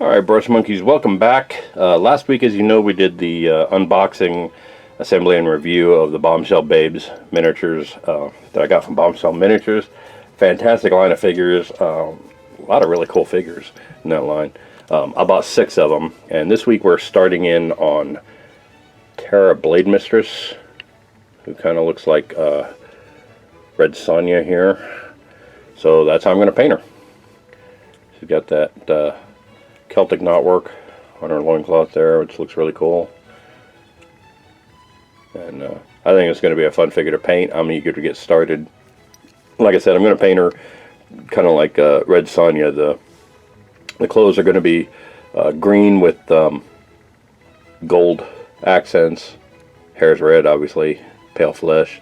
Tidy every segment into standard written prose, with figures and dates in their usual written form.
Alright, brush monkeys, welcome back. Last week, as you know, we did the unboxing, assembly, and review of the Bombshell Babes miniatures that I got from Bombshell Miniatures. Fantastic line of figures. A lot of really cool figures in that line. I bought 6 of them, and this week we're starting in on Blademistress, who kind of looks like Red Sonja here. So that's how I'm going to paint her. She's got that Celtic knotwork on her loincloth there, which looks really cool. And I think it's going to be a fun figure to paint. I'm eager to get started. Like I said, I'm going to paint her kind of like Red Sonja. The clothes are going to be green with gold accents. Hair's red, obviously, pale flesh.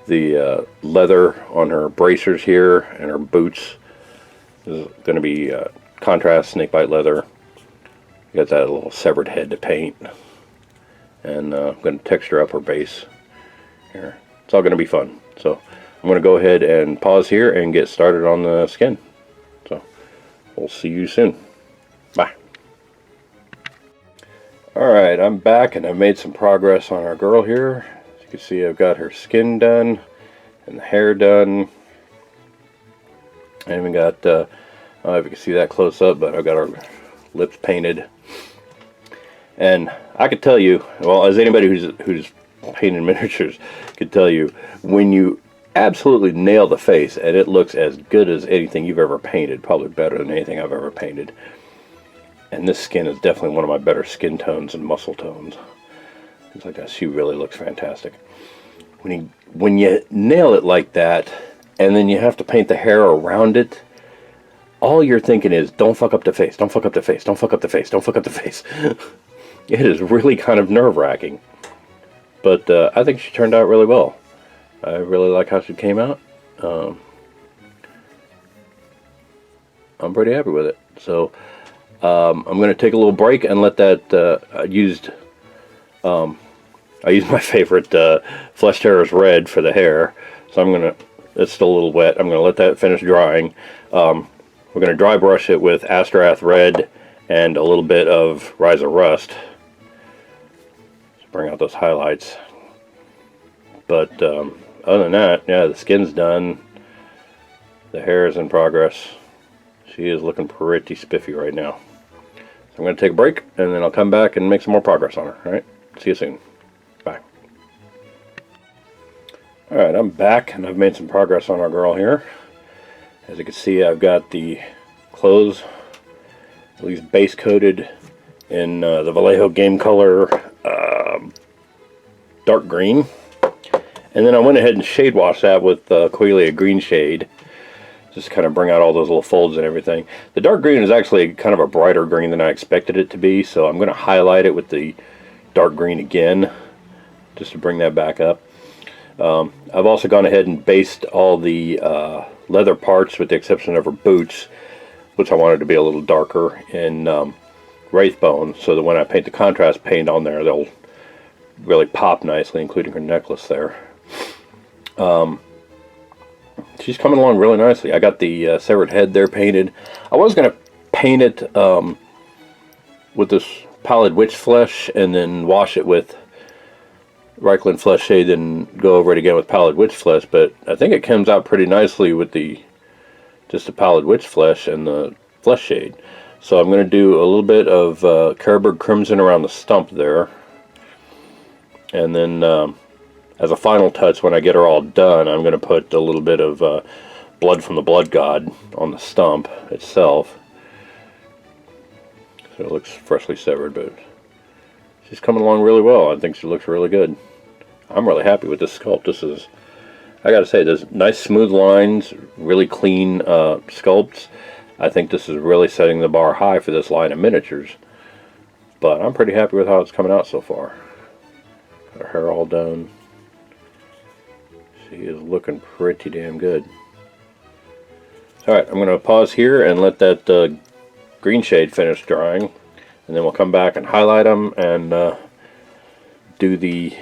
The leather on her bracers here and her boots is going to be contrast snakebite leather. Got that little severed head to paint, and I'm going to texture up her base here. It's all going to be fun. So I'm going to go ahead and pause here and get started on the skin. So we'll see you soon. Bye. Alright, I'm back and I've made some progress on our girl here. As you can see, I've got her skin done and the hair done. I even got I don't know if you can see that close up, but I've got her lips painted. And I could tell you, well, as anybody who's painted miniatures could tell you, when you absolutely nail the face and it looks as good as anything you've ever painted, probably better than anything I've ever painted. And this skin is definitely one of my better skin tones and muscle tones. Things like that. She really looks fantastic. When you nail it like that, and then you have to paint the hair around it, all you're thinking is, don't fuck up the face, don't fuck up the face, don't fuck up the face, don't fuck up the face. It is really kind of nerve-wracking. But I think she turned out really well. I really like how she came out. I'm pretty happy with it. So I'm going to take a little break and let that, I used my favorite Flesh Terrors Red for the hair. So I'm going to, it's still a little wet, I'm going to let that finish drying. We're going to dry brush it with Astrath Red and a little bit of Rise of Rust to bring out those highlights. But other than that, yeah, the skin's done. The hair is in progress. She is looking pretty spiffy right now. So I'm going to take a break, and then I'll come back and make some more progress on her. Alright, see you soon. Bye. Alright, I'm back, and I've made some progress on our girl here. As you can see, I've got the clothes at least base coated in the Vallejo Game Color dark green. And then I went ahead and shade washed that with Coelia Green Shade. Just kind of bring out all those little folds and everything. The dark green is actually kind of a brighter green than I expected it to be, so I'm going to highlight it with the dark green again, just to bring that back up. I've also gone ahead and based all the leather parts, with the exception of her boots, which I wanted to be a little darker, in Wraithbone, so that when I paint the contrast paint on there, they'll really pop nicely, including her necklace there. She's coming along really nicely. I got the severed head there painted. I was going to paint it with this Pallid Witch Flesh and then wash it with Reikland Flesh Shade, then go over it again with Pallid Witch Flesh, but I think it comes out pretty nicely with just the Pallid Witch Flesh and the Flesh Shade. So I'm going to do a little bit of Carberg Crimson around the stump there, and then as a final touch, when I get her all done, I'm going to put a little bit of Blood from the Blood God on the stump itself, so it looks freshly severed, but she's coming along really well. I think she looks really good. I'm really happy with this sculpt. This is, I gotta say, there's nice smooth lines, really clean sculpts. I think this is really setting the bar high for this line of miniatures. But I'm pretty happy with how it's coming out so far. Got her hair all done. She is looking pretty damn good. Alright, I'm going to pause here and let that green shade finish drying. And then we'll come back and highlight them and do the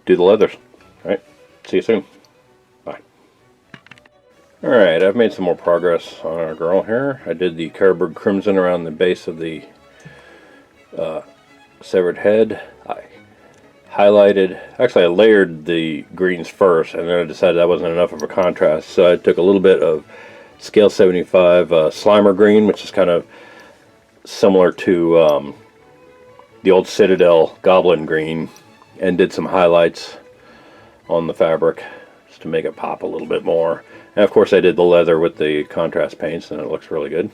leathers. Alright, see you soon. Bye. Alright, I've made some more progress on our girl here. I did the Carberg Crimson around the base of the severed head. I highlighted, actually I layered the greens first, and then I decided that wasn't enough of a contrast, so I took a little bit of Scale 75 Slimer Green, which is kind of similar to the old Citadel Goblin Green, and did some highlights on the fabric just to make it pop a little bit more. And of course I did the leather with the contrast paints, and it looks really good.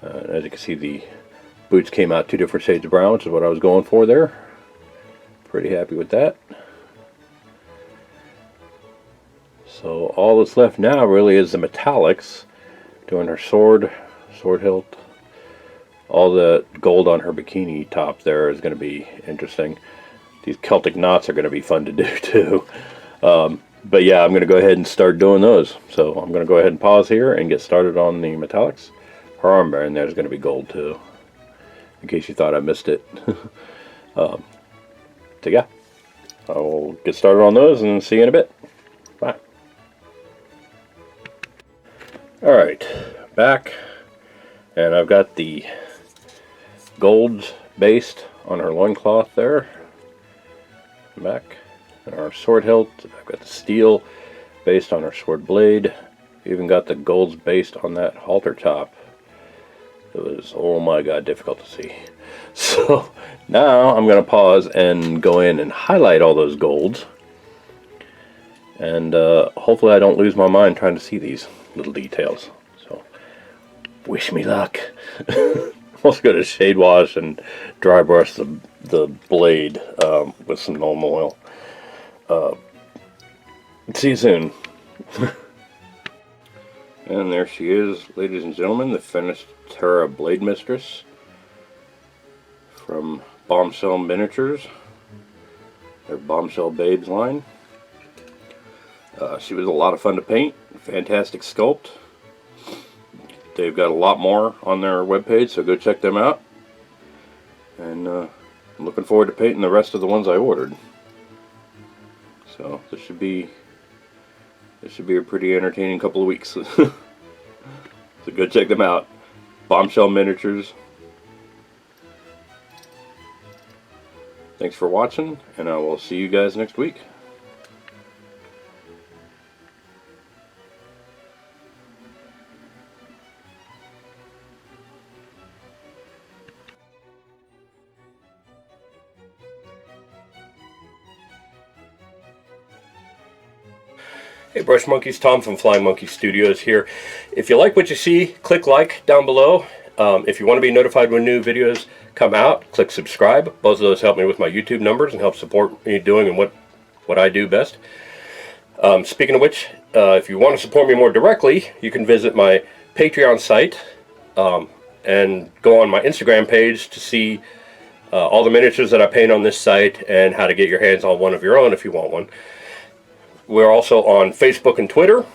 As you can see, the boots came out 2 different shades of brown, which is what I was going for there. Pretty happy with that. So all that's left now really is the metallics. Doing her sword hilt. All the gold on her bikini top there is going to be interesting. These Celtic knots are going to be fun to do too. But yeah, I'm going to go ahead and start doing those. So I'm going to go ahead and pause here and get started on the metallics. Her armband there is going to be gold too, in case you thought I missed it. So yeah, I'll get started on those and see you in a bit. Bye. Alright, back, and I've got the golds based on her loincloth there. Back, and our sword hilt. I've got the steel based on her sword blade. Even got the golds based on that halter top. It was, oh my god, difficult to see. So now I'm going to pause and go in and highlight all those golds. And hopefully I don't lose my mind trying to see these little details. So wish me luck. Also going to shade wash and dry brush the blade with some normal oil. See you soon. And there she is, ladies and gentlemen, the finished Terra Blademistress from Bombshell Miniatures, their Bombshell Babes line. She was a lot of fun to paint, fantastic sculpt. They've got a lot more on their webpage, so go check them out. And I'm looking forward to painting the rest of the ones I ordered. So this should be a pretty entertaining couple of weeks. So go check them out. Bombshell Miniatures. Thanks for watching, and I will see you guys next week. Hey Brush Monkeys, Tom from Flying Monkey Studios here. If you like what you see, click like down below. If you want to be notified when new videos come out, click subscribe. Both of those help me with my YouTube numbers and help support me doing and what I do best. Speaking of which, if you want to support me more directly, you can visit my Patreon site and go on my Instagram page to see all the miniatures that I paint on this site and how to get your hands on one of your own if you want one. We're also on Facebook and Twitter.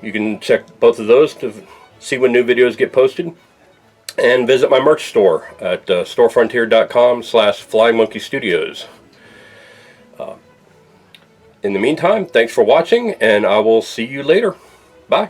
You can check both of those to see when new videos get posted. And visit my merch store at storefrontier.com/flyingmonkeystudios. In the meantime, thanks for watching, and I will see you later. Bye.